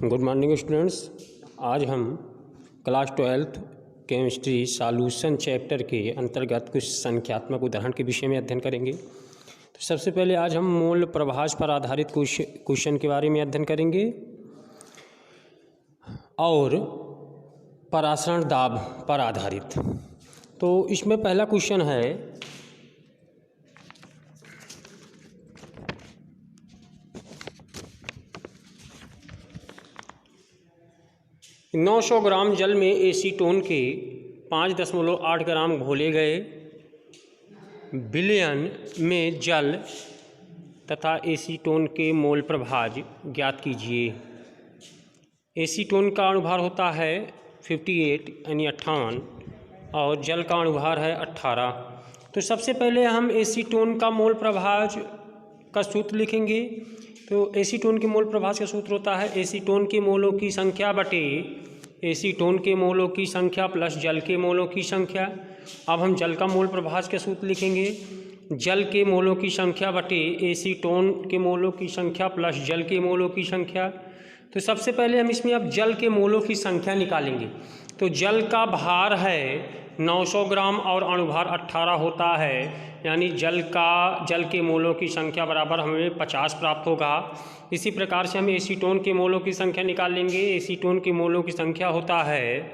Good morning students. आज हम class 12th chemistry solution chapter के अंतर्गत कुछ संख्यात्मक उदाहरण के विषय में अध्ययन करेंगे। तो सबसे पहले आज हम मोल प्रभाज पर आधारित क्वेश्चन के बारे में अध्ययन करेंगे और परासरण दाब पर आधारित। तो इसमें पहला क्वेश्चन है 900 ग्राम जल में एसीटोन के 5.8 ग्राम घोले गए विलयन में जल तथा एसीटोन के मोल प्रभाज ज्ञात कीजिए। एसीटोन का अणुभार होता है 58 यानी 58 और जल का अणुभार है 18। तो सबसे पहले हम एसीटोन का मोल प्रभाज का सूत्र लिखेंगे। तो एसीटोन के मोल प्रभाज का सूत्र होता है एसीटोन के मोलों की संख्या बटे एसीटोन के मोलों की संख्या प्लस जल के मोलों की संख्या। अब हम जल का मोल प्रभाज का सूत्र लिखेंगे, जल के मोलों की संख्या बटे एसीटोन के मोलों की संख्या प्लस जल के मोलों की संख्या। तो सबसे पहले हम इसमें अब जल के मोलों की संख्या निकालेंगे। तो जल का भार है 900 ग्राम और अणुभार 18 होता है, यानी जल के मोलों की संख्या बराबर हमें 50 प्राप्त होगा। इसी प्रकार से हम एसीटोन के मोलों की संख्या निकाल लेंगे। एसीटोन के मोलों की संख्या होता है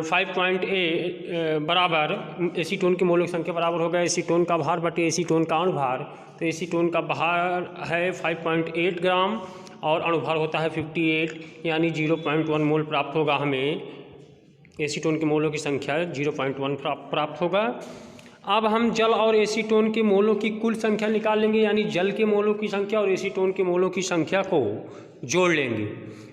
5.8 बराबर एसीटोन के मोलों की संख्या बराबर होगा एसीटोन का भार बटे एसीटोन का अणुभार। तो एसीटोन का भार है 5.8 ग्राम और अणुभार होता है 58, यानी 0.1 मोल प्राप्त होगा। हमें एसीटोन के मोलों की संख्या 0.1 प्राप्त होगा। अब हम जल और एसीटोन के मोलों की कुल संख्या निकाल लेंगे, यानी जल के मोलों की संख्या और एसीटोन के मोलों की संख्या को जोड़ लेंगे।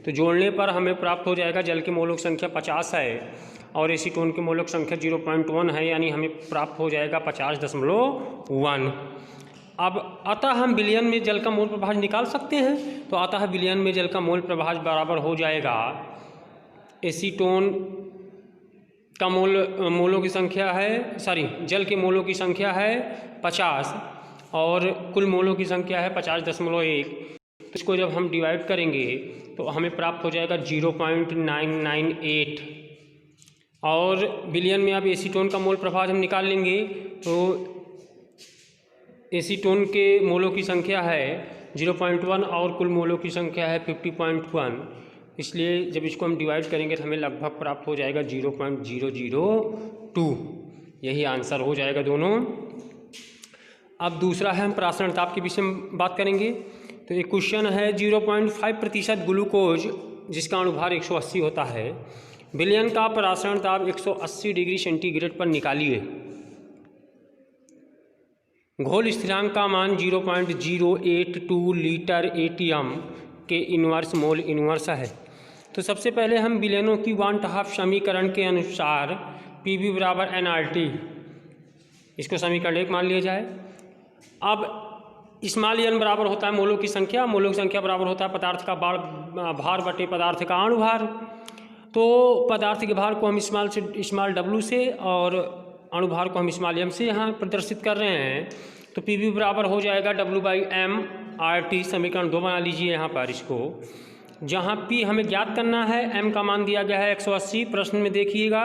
तो जोड़ने पर हमें प्राप्त हो जाएगा जल के मोलों की संख्या 50 है और एसीटोन के मोलों की संख्या 0.1 है, यानी हमें प्राप्त हो जाएगा 50.1। अब अतः हम विलयन में जल का मोल प्रभाज निकाल सकते हैं। तो अतः विलयन में जल का मोल प्रभाज बराबर हो जाएगा एसीटोन का मोलों की संख्या है जल के मोलों की संख्या है 50 और कुल मोलों की संख्या है 50.1। तो इसको जब हम डिवाइड करेंगे तो हमें प्राप्त हो जाएगा 0.998। और विलयन में अब एसीटोन का मोल प्रभाज हम निकाल लेंगे। तो एसीटोन के मोलों की संख्या है 0.1 और कुल मोलों की संख्या है 50.1, इसलिए जब इसको हम डिवाइड करेंगे तो हमें लगभग प्राप्त हो जाएगा 0.002। यही आंसर हो जाएगा दोनों। अब दूसरा है हम परासरण ताप के विषय में बात करेंगे। तो एक क्वेश्चन है 0.5% ग्लूकोज जिसका अणुभार 180 होता है, विलयन का परासरण ताप 180 डिग्री सेंटीग्रेड पर निकालिए। घोल स्थिरांक का मान 0.082 लीटर एटीएम के इन्वर्स मोल इन्वर्स है। तो सबसे पहले हम विलयनों की वन हाफ समीकरण के अनुसार PV बराबर NRT, इसको समीकरण 1 मान लिया जाए। अब स्मॉल n बराबर होता है मोलों की संख्या बराबर होता है पदार्थ का भार बटे पदार्थ का अणुभार। तो पदार्थ के भार को हम स्मॉल w से और अणुभार को हम स्मॉल m से यहाँ प्रदर्शित कर रहे हैं। तो PV बराबर हो जाएगा W/m/RT। समीकरण 2 बना लीजिए यहाँ पर इसको, जहाँ P हमें ज्ञात करना है, M का मान दिया गया है 180, प्रश्न में देखिएगा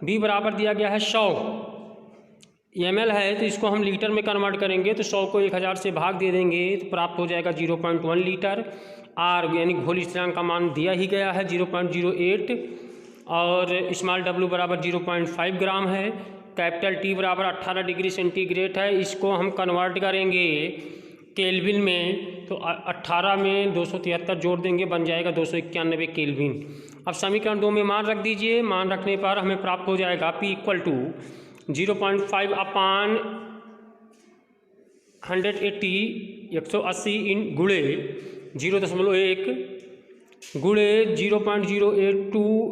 B बराबर दिया गया है 100 ml है। तो इसको हम लीटर में कन्वर्ट करेंगे तो 100 को 1000 से भाग दे देंगे तो प्राप्त हो जाएगा 0.1 लीटर। R यानी घोल स्थिरांक का मान दिया ही गया है 0.08 और स्मॉल w बराबर 0.5 ग्राम है। कैपिटल T बराबर 18 डिग्री सेंटीग्रेड है। इसको हम कन्वर्ट करेंगे केल्विन में, तो 18 में 273 जोड़ देंगे, बन जाएगा 291 केल्विन। अब समीकरण 2 में मान रख दीजिए। मान रखने पर हमें प्राप्त हो जाएगा P = 0.5 अपान 180 इन गुणे 0.1 गुणे 0.082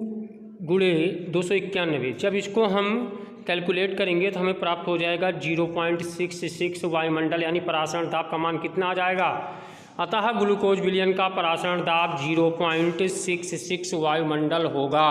गुणे 291। जब इसको हम कैलकुलेट करेंगे तो हमें प्राप्त हो जाएगा 0.66 वायुमंडल, यानी परासरण दाब का मान कितना आ जाएगा। अतः ग्लूकोज विलयन का परासरण दाब 0.66 वायुमंडल होगा।